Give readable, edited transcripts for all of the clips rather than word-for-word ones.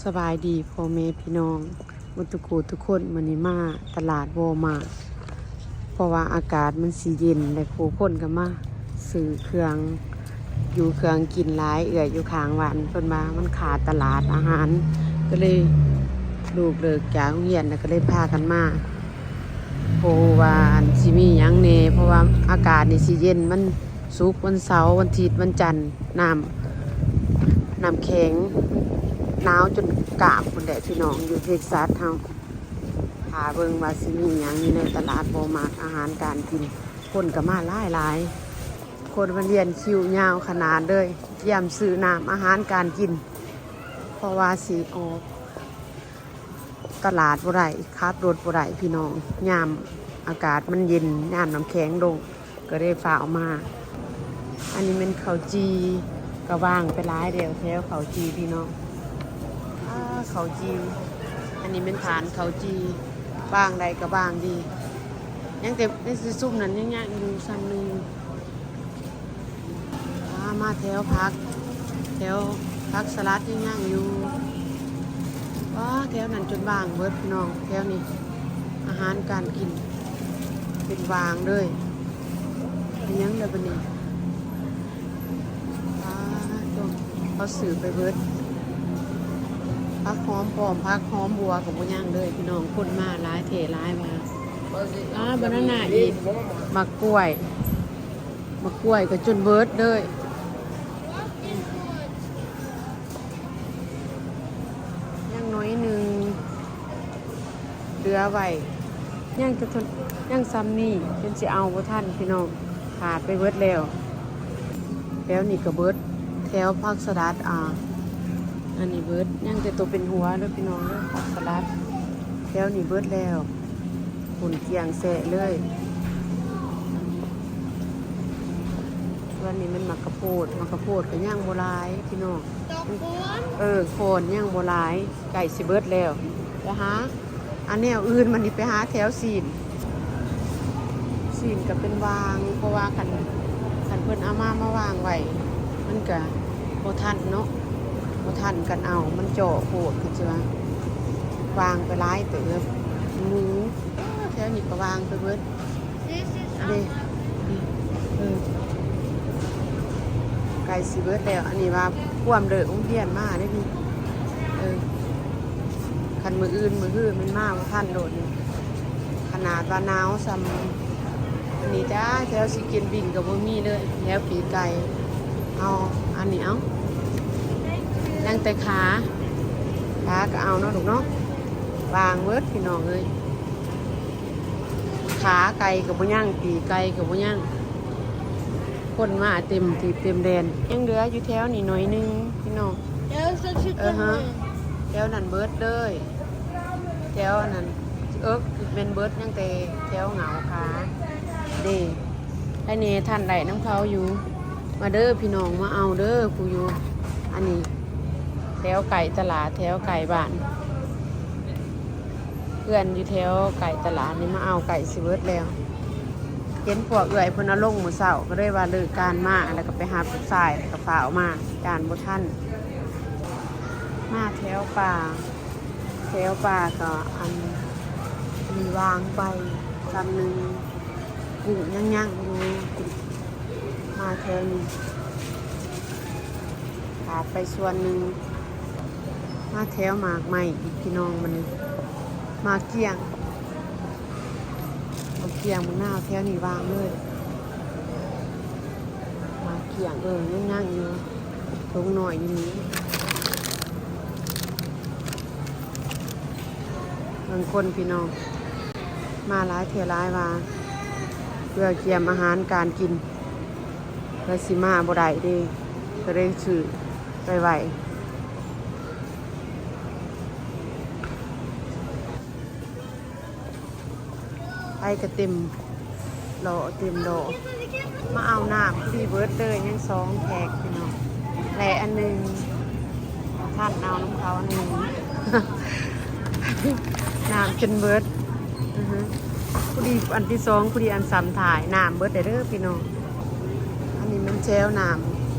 สบายดีพ่อแม่พี่น้องมุตุกูทุกคนมื้อนี้มาตลาดวอมาเพราะว่าอากาศมันสิเย็นและผู้คนก็มาซื้อเครื่องอยู่เครื่องกินหลายเอื้อยอยู่ข้างวันเพิ่นมามันขาดตลาดอาหารก็เลยลูกเลิกจากโรงเรียนแล้วก็เลยพากันมาเพราะว่าสิมีหยังแหน่เพราะว่าอากาศนี่สิเย็นมันศุกร์วันเสาร์วันอาทิตย์วันจันทร์น้ำแข็งหนาวจนกราบคนแดดพี่น้องอยู่เท็กซัสเฮาหาเบิ่งว่าสิมีหยังอยู่ในตลาดบ่มากอาหารการกินคนก็มาหลายคนมาเรียนคิวยาวขนาดเลยเยี่ยมซื้อน้ำอาหารการกินเพราะว่าสิออกตลาดบ่ได้ขับรถบ่ได้พี่น้องยามอากาศมันเย็นยามน้ำแข็งลงก็ได้ฝ่าออกมาอันนี้เป็นข้าวจีก็ว่างไปหลายเดียวแถวข้าวจีพี่น้องข้าวจีอันนี้เป็นฐานข้าวจีบ้างใดก็บ้างดียังแต่ในซุ่มนั้นยังอยู่ซ้ำนึงมาแถวพักสลัดยังอยู่ว้าแถวนั้นจนบางเบิดพี่น้องแถวนี้อาหารการกินเป็นวางเลยยังเลยบันนี้เขาสื่อไปเบิดพักหอมปอมพักหอมบัวกับบุญย่างเลยพี่น้องคนมาหลายเทหลายมาบานาน่าอีกมะกล้วยก็จนเบิดเลยยังน้อยหนึ่งเหลือไว้ยังซ้ำนี่จนสิเอาบ่ท่านพี่น้องขาดไปเบิดแล้วนี่ก็เบิดแถวผักสลัดอันนี้เบิดยังแต่ตัวเป็นหัวด้วยพี่น้องด้วยผักสลัดแถวนี้เบิดแล้วหุ่นเกียงแสะเลยวันนี้มันมักกะโพดก็ย่างโบราณพี่น้องโคนย่างโบราณไก่สิเบิดแล้วไปหาอันแนวอื่นมันนี่ไปหาแถวซีนก็เป็นวางเพราะว่าคันเพิ่นเอามาวางไว้มันก็บ่ทันเนาะบ่ทันกันเอามันเจาะโหดคือสิว่าวางไปหลายเติบหมูแถวนี้ก็วางไปเบิดไก่สิเบิดแล้วอันนี้ว่าความเลิกโรงเรียนมาได้พี่คันมืออื่นมันมาบ่ทันโดดขนาดว่าหนาวซ้ำอันนี้จ้าแถวสิกินบินก็บ่มีเลยแถวปีไก่เอาอันนี้เอายังแต่ขาก็เอาเนาะลูกเนาะวางเวิร์ดพี่น้องเลยขาไก่กับบุญย่างปีไก่กับบุญย่างคนมาเต็มทีเต็มแดนยังเหลืออยู่แถวนี่หน่อยนึงพี่น้องแถวนั้นเบิร์ดเลยแถวนั้นเป็นเบิร์ดยังแต่แถวเหงาขาเด้ไอ้นี่ท่านใดน้ำเขาอยู่มาเด้อพี่น้องมาเอาเด้อผู้อยู่อันนี้แถวไก่ตลาดแถวไก่บ้านเพื่อนอยู่แถวไก่ตลาดนี่มาเอาไก่สิเบิร์ดแล้วเห็นพวกเอื่อยเพิ่นเอาลงมื้อเช้าก็เลยว่าเลิกการมาแล้วก็ไปหาผู้ชายแล้วก็ฝ่าออกมาจานบ่ทันมาแถวป่าก็อันมีวางไปคำนึงกุ้งย่างอยู่มาแถวนี้ขาดไปส่วนหนึ่งมาแถวหมากใหม่อีกพี่น้องมันมาเกี่ยงมันหน้าแถวนี้วางเลยมาเกี่ยงย่างอยู่ตรงหน่อยอยู่นี้บางคนพี่น้องมาหลายเที่ยวหลายว่าเพื่อเกี่ยมอาหารการกินเพื่อสิมาบ่ได้เด้ก็ได้ซื้อไวไปก็เต็มโลมาเอาน้ำที่เบิร์ดเลยยัง2แขกพี่น้องและอันนึงท่านเอาน้ำเขาอันนึง น้ำจนเบิร์ดผู้ดีอันที่2ผู้ดีอัน3ถ่ายน้ำเบิร์ดเด้อพี่น้องอันนี้มันเชลน้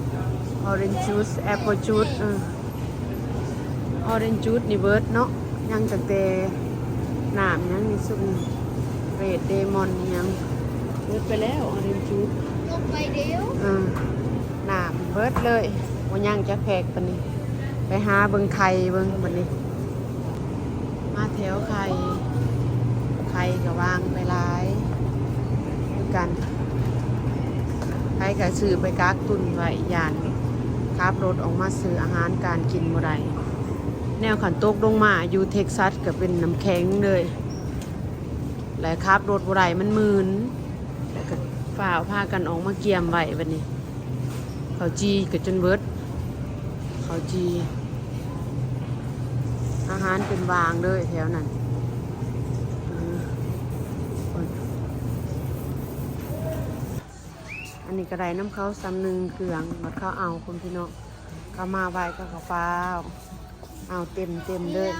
ำ orange juice apple juice ออเรนจ์จูสนี่เบิร์ดเนาะยังตั้งแต่น้ำยังนี่ซุมเรดเดมอนยังเบิร์ดไปแล้วออเรนจ์จูส ลงไปเดียว น้ำเบิร์ดเลยวันยังจะแขกปานนี้ไปหาเบิ่งไข่เบิ่งบัดนี้มาแถวไข่ก็วางไปหลายคือกันไข่ก็ซื้อไปกักตุนไว้ยานขับรถออกมาซื้ออาหารการกินบ่ได้แนวขันตกลงมาอยู่เท็กซัสก็เป็นน้ำแข็งเลยและขับรถบ่ได้มันมึนแล้วก็ฝ่าวพากันออกมาเกียมไว้บัดนี้เขาจีก็จนเบิดเขาจีอาหารเป็นวางเลยแถวนั้นอันนี้ก็ได้น้ำเขาซ้ำหนึ่งเกลืองมัดเขาเอาคุณพี่น้องเขามาไว้ก็เขาฟ้าวเอาเต็มเลย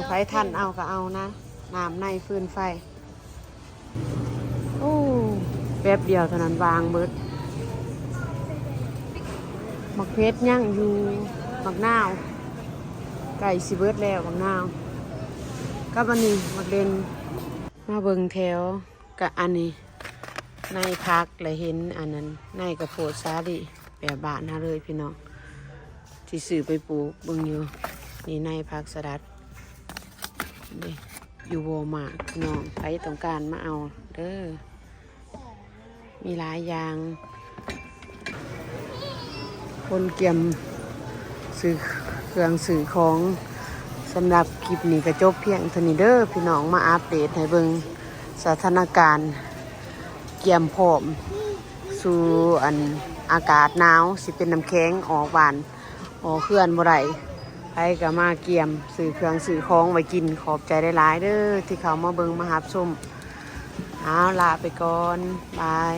ไฟทันเอาก็เอานะน้ำในฟืนไฟโอ้แป๊บเดียวเท่านั้นวางเบิดหมักเพชรย่างอยู่หมักนาวไก่สิเบิดแล้วหมักนาวก็วันนี้หมักเด่นมาเบิ่งแถวกับอันนี้ในพักเลยเห็นอันนั้นในกระโพดซาดิแบบบานฮะเลยพี่น้องที่สื่อไปปลูกเบิ่งอยู่นี่ในพักสลัดนี่อยู่โวมาพี่น้องใครต้องการมาเอาเด้อมีหลายอย่างคนเกี่ยมสื่อเครื่องสื่อของสำหรับคลิปนี้ก็จบเพียงเท่านี้เด้อพี่น้องมาอัปเดตให้เบิ่งสถานการณ์เกี่ยมพร้อมสู่อันอากาศหนาวสิเป็นน้ำแข็งออกหวานออกเคลื่อนบ่ได้ไปก็มาเกี่ยมสื่อเครื่องสื่อของไว้กินขอบใจได้หลายเด้อที่เขามาเบิ่งมาหับชมเอาลาไปก่อนบาย